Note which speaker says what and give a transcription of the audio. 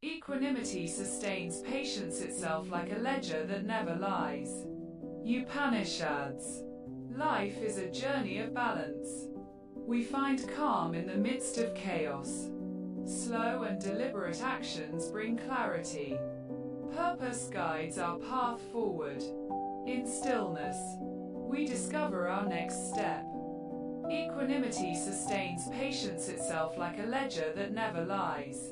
Speaker 1: Equanimity sustains patience itself like a ledger that never lies. Upanishads. Life is a journey of balance. We find calm in the midst of chaos. Slow and deliberate actions bring clarity. Purpose guides our path forward. In stillness, we discover our next step. Equanimity sustains patience itself like a ledger that never lies.